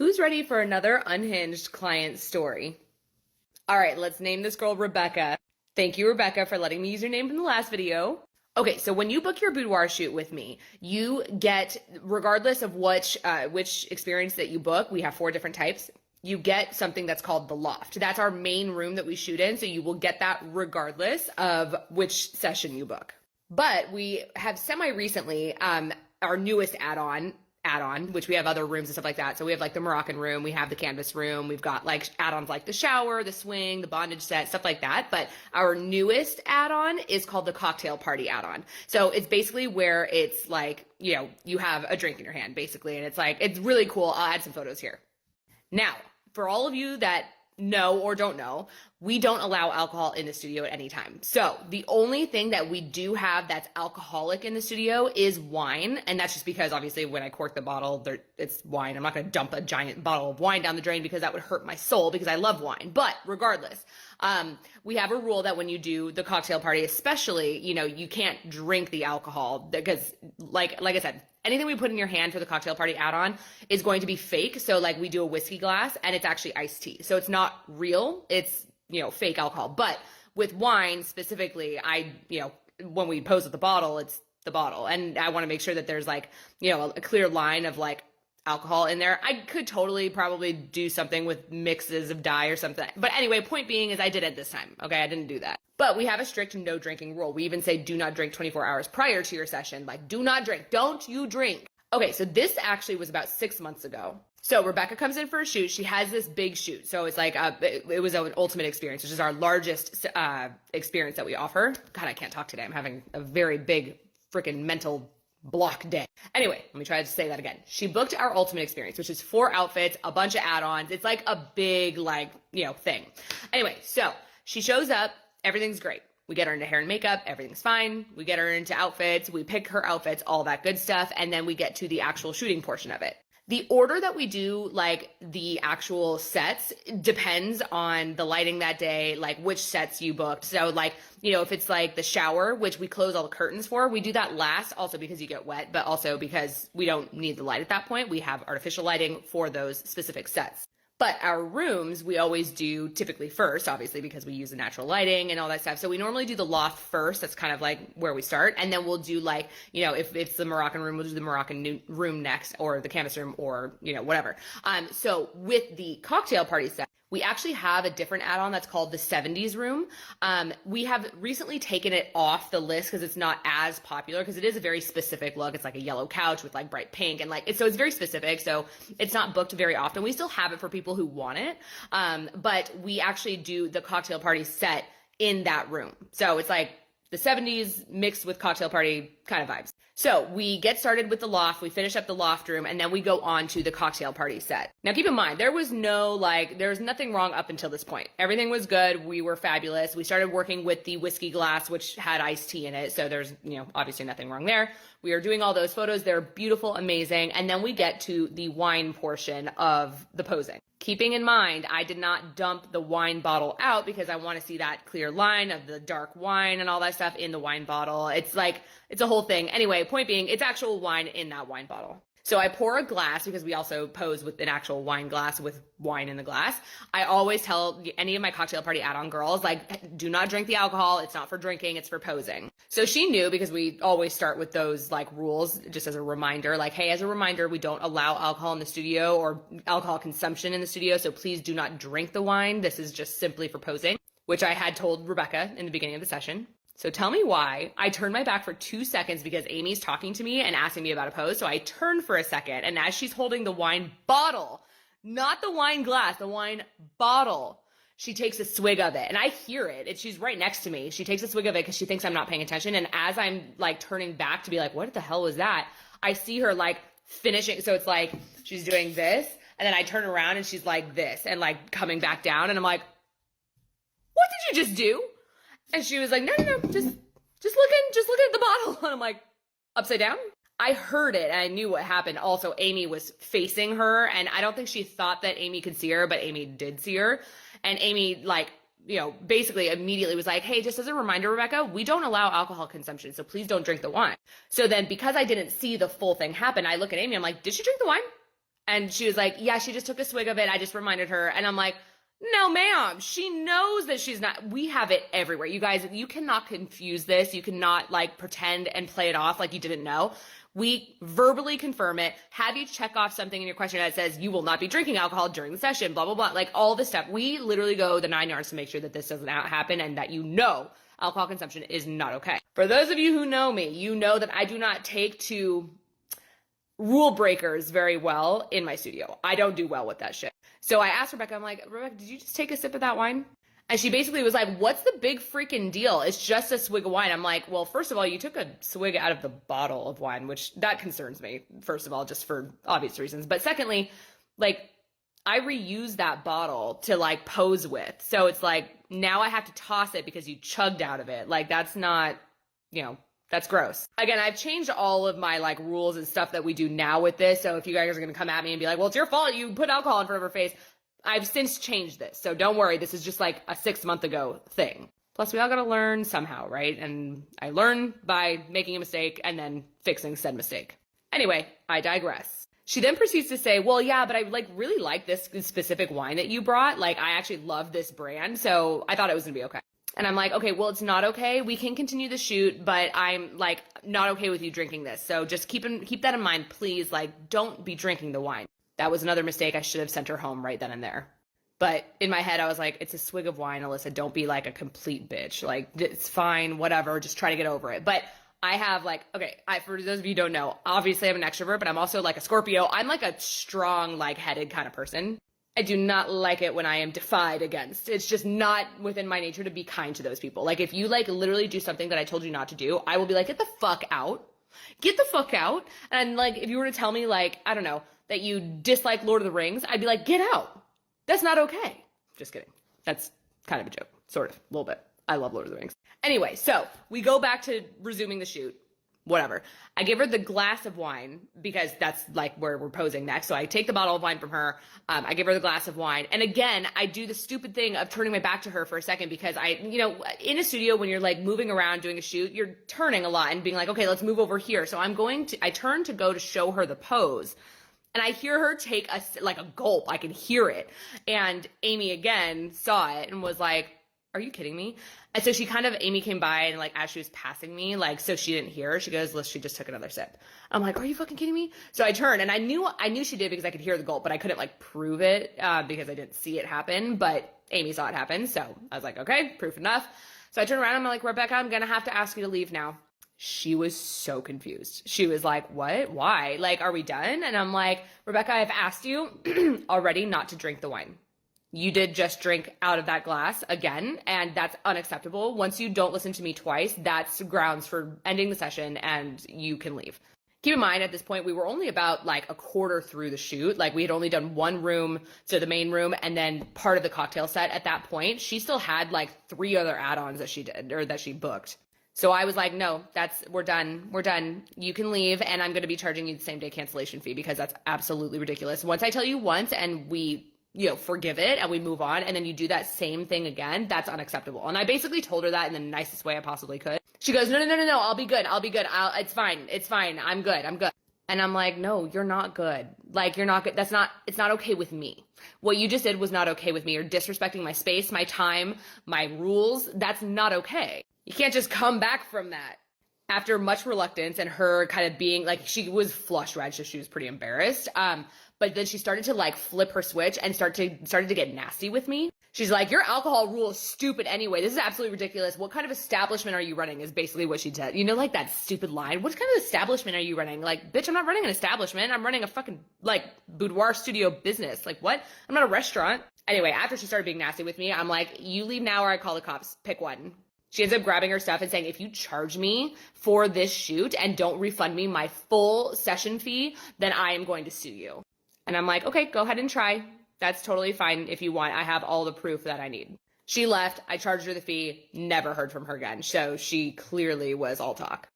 Who's ready for another unhinged client story? All right, let's name this girl Rebecca. Thank you, Rebecca, for letting me use your name from the last video. Okay, so when you book your boudoir shoot with me, you get, regardless of which experience that you book, we have 4 different types. You get something that's called the loft. That's our main room that we shoot in, so you will get that regardless of which session you book. But we have semi-recently, our newest add-on, which we have other rooms and stuff like that. So we have like the Moroccan room, we have the canvas room, we've got like add-ons like the shower, the swing, the bondage set, stuff like that. But our newest add-on is called the cocktail party add-on. So it's basically where it's like, you have a drink in your hand basically. And it's really cool. I'll add some photos here. Now, for all of you that know or don't know, we don't allow alcohol in the studio at any time. So the only thing that we do have that's alcoholic in the studio is wine. And that's just because obviously when I cork the bottle, it's wine. I'm not going to dump a giant bottle of wine down the drain because that would hurt my soul because I love wine. But regardless, we have a rule that when you do the cocktail party, especially, you can't drink the alcohol because like I said, anything we put in your hand for the cocktail party add-on is going to be fake. So like we do a whiskey glass and it's actually iced tea. So it's not real. It's, fake alcohol. But with wine specifically, when we pose with the bottle, it's the bottle. And I want to make sure that there's like, a clear line of like alcohol in there. I could totally probably do something with mixes of dye or something. But anyway, point being is I did it this time. Okay. I didn't do that. But we have a strict no drinking rule. We even say do not drink 24 hours prior to your session. Like do not drink. Don't you drink. Okay. So this actually was about 6 months ago. So Rebecca comes in for a shoot. She has this big shoot. So it's like, it was an ultimate experience, which is our largest experience that we offer. God, I can't talk today. I'm having a very big freaking mental block day. Anyway, let me try to say that again. She booked our ultimate experience, which is 4 outfits, a bunch of add-ons. It's like a big, thing. Anyway, so she shows up. Everything's great. We get her into hair and makeup. Everything's fine. We get her into outfits. We pick her outfits, all that good stuff. And then we get to the actual shooting portion of it. The order that we do, the actual sets depends on the lighting that day, which sets you booked. So, if it's the shower, which we close all the curtains for, we do that last, also because you get wet, but also because we don't need the light at that point. We have artificial lighting for those specific sets. But our rooms, we always do typically first, obviously, because we use the natural lighting and all that stuff. So we normally do the loft first. That's kind of where we start. And then we'll do if it's the Moroccan room, we'll do the Moroccan room next, or the canvas room, or, whatever. So with the cocktail party set, we actually have a different add-on that's called the 70s room. We have recently taken it off the list because it's not as popular, because it is a very specific look. It's like a yellow couch with bright pink, and so it's very specific. So it's not booked very often. We still have it for people who want it. But we actually do the cocktail party set in that room. So it's like the 70s mixed with cocktail party kind of vibes. So we get started with the loft, we finish up the loft room, and then we go on to the cocktail party set. Now keep in mind, there was nothing wrong up until this point. Everything was good. We were fabulous. We started working with the whiskey glass, which had iced tea in it. So there's, obviously nothing wrong there. We are doing all those photos. They're beautiful, amazing. And then we get to the wine portion of the posing. Keeping in mind, I did not dump the wine bottle out because I want to see that clear line of the dark wine and all that stuff in the wine bottle. It's a whole thing. Anyway, point being, it's actual wine in that wine bottle. So I pour a glass, because we also pose with an actual wine glass with wine in the glass. I always tell any of my cocktail party add-on girls, do not drink the alcohol. It's not for drinking, it's for posing. So she knew, because we always start with those rules just as a reminder, hey, as a reminder, we don't allow alcohol in the studio or alcohol consumption in the studio. So please do not drink the wine. This is just simply for posing, which I had told Rebecca in the beginning of the session. So tell me why I turned my back for 2 seconds because Amy's talking to me and asking me about a pose. So I turned for a second, and as she's holding the wine bottle, not the wine glass, the wine bottle, she takes a swig of it, and I hear it. She's right next to me. She takes a swig of it because she thinks I'm not paying attention. And as I'm turning back to be what the hell was that? I see her finishing. So it's she's doing this, and then I turn around and she's like this and coming back down. And I'm like, what did you just do? And she was like, no, just looking at the bottle. And I'm like, upside down? I heard it and I knew what happened. Also, Amy was facing her, and I don't think she thought that Amy could see her, but Amy did see her. And Amy, basically immediately was like, hey, just as a reminder, Rebecca, we don't allow alcohol consumption, so please don't drink the wine. So then, because I didn't see the full thing happen, I look at Amy, I'm like, did she drink the wine? And she was like, yeah, she just took a swig of it. I just reminded her. And I'm like, no, ma'am. She knows that she's not. We have it everywhere. You guys, you cannot confuse this. You cannot like pretend and play it off like you didn't know. We verbally confirm it, have you check off something in your questionnaire that says you will not be drinking alcohol during the session, blah, blah, blah. Like all this stuff. We literally go the 9 yards to make sure that this doesn't happen and that you know alcohol consumption is not okay. For those of you who know me, you know that I do not take to rule breakers very well in my studio. I don't do well with that shit. So I asked Rebecca, I'm like, Rebecca, did you just take a sip of that wine? And she basically was like, what's the big freaking deal? It's just a swig of wine. I'm like, well, first of all, you took a swig out of the bottle of wine, which that concerns me, first of all, just for obvious reasons. But secondly, like, I reuse that bottle to like pose with. So it's like, now I have to toss it because you chugged out of it. Like, that's not, that's gross. Again, I've changed all of my like rules and stuff that we do now with this. So if you guys are going to come at me and be like, well, it's your fault, you put alcohol in front of her face. I've since changed this. So don't worry. This is just like a 6 month ago thing. Plus we all got to learn somehow, right? And I learn by making a mistake and then fixing said mistake. Anyway, I digress. She then proceeds to say, well, yeah, but I like really like this specific wine that you brought. Like I actually love this brand. So I thought it was going to be okay. And I'm like, okay, well, it's not okay. We can continue the shoot, but I'm like not okay with you drinking this. So just keep that in mind, please. Like, don't be drinking the wine. That was another mistake. I should have sent her home right then and there. But in my head, I was like, it's a swig of wine, Alyssa. Don't be like a complete bitch. Like, it's fine, whatever. Just try to get over it. But I have like, okay, for those of you who don't know, obviously I'm an extrovert, but I'm also like a Scorpio. I'm like a strong, like headed kind of person. I do not like it when I am defied against. It's just not within my nature to be kind to those people. Like if you like literally do something that I told you not to do, I will be like, get the fuck out. Get the fuck out. And like, if you were to tell me like, I don't know, that you dislike Lord of the Rings, I'd be like, get out. That's not okay. Just kidding. That's kind of a joke. Sort of. A little bit. I love Lord of the Rings. Anyway, so we go back to resuming the shoot. Whatever. I give her the glass of wine because that's like where we're posing next. So I take the bottle of wine from her. I give her the glass of wine. And again, I do the stupid thing of turning my back to her for a second because in a studio, when you're like moving around doing a shoot, you're turning a lot and being like, okay, let's move over here. So I turn to go to show her the pose. And I hear her take a gulp. I can hear it. And Amy again saw it and was like, are you kidding me? And so Amy came by and like, as she was passing me, like, so she didn't hear her. She goes, Liz, she just took another sip. I'm like, are you fucking kidding me? So I turned and I knew she did because I could hear the gulp, but I couldn't like prove it because I didn't see it happen. But Amy saw it happen. So I was like, okay, proof enough. So I turned around and I'm like, Rebecca, I'm going to have to ask you to leave now. She was so confused. She was like, what? Why? Like, are we done? And I'm like, Rebecca, I've asked you already not to drink the wine. You did just drink out of that glass again, and that's unacceptable. Once you don't listen to me twice, that's grounds for ending the session and you can leave. Keep in mind, at this point, we were only about like a quarter through the shoot. Like we had only done one room, so the main room, and then part of the cocktail set at that point. She still had like 3 other add-ons that she did or that she booked. So I was like, no, we're done. We're done. You can leave, and I'm going to be charging you the same day cancellation fee because that's absolutely ridiculous. Once I tell you once and we forgive it and we move on, and then you do that same thing again, that's unacceptable. And I basically told her that in the nicest way I possibly could. She goes, no, I'll be good. It's fine. I'm good. And I'm like, no, you're not good. Like, you're not good. It's not okay with me. What you just did was not okay with me. You're disrespecting my space, my time, my rules. That's not okay. You can't just come back from that. After much reluctance and her kind of being like, she was flushed red, so she was pretty embarrassed. But then she started to like flip her switch and started to get nasty with me. She's like, your alcohol rule is stupid anyway. This is absolutely ridiculous. What kind of establishment are you running is basically what she said. Like that stupid line. What kind of establishment are you running? Like, bitch, I'm not running an establishment. I'm running a fucking like boudoir studio business. Like what? I'm not a restaurant. Anyway, after she started being nasty with me, I'm like, you leave now or I call the cops. Pick one. She ends up grabbing her stuff and saying, if you charge me for this shoot and don't refund me my full session fee, then I am going to sue you. And I'm like, okay, go ahead and try. That's totally fine if you want. I have all the proof that I need. She left. I charged her the fee. Never heard from her again. So she clearly was all talk.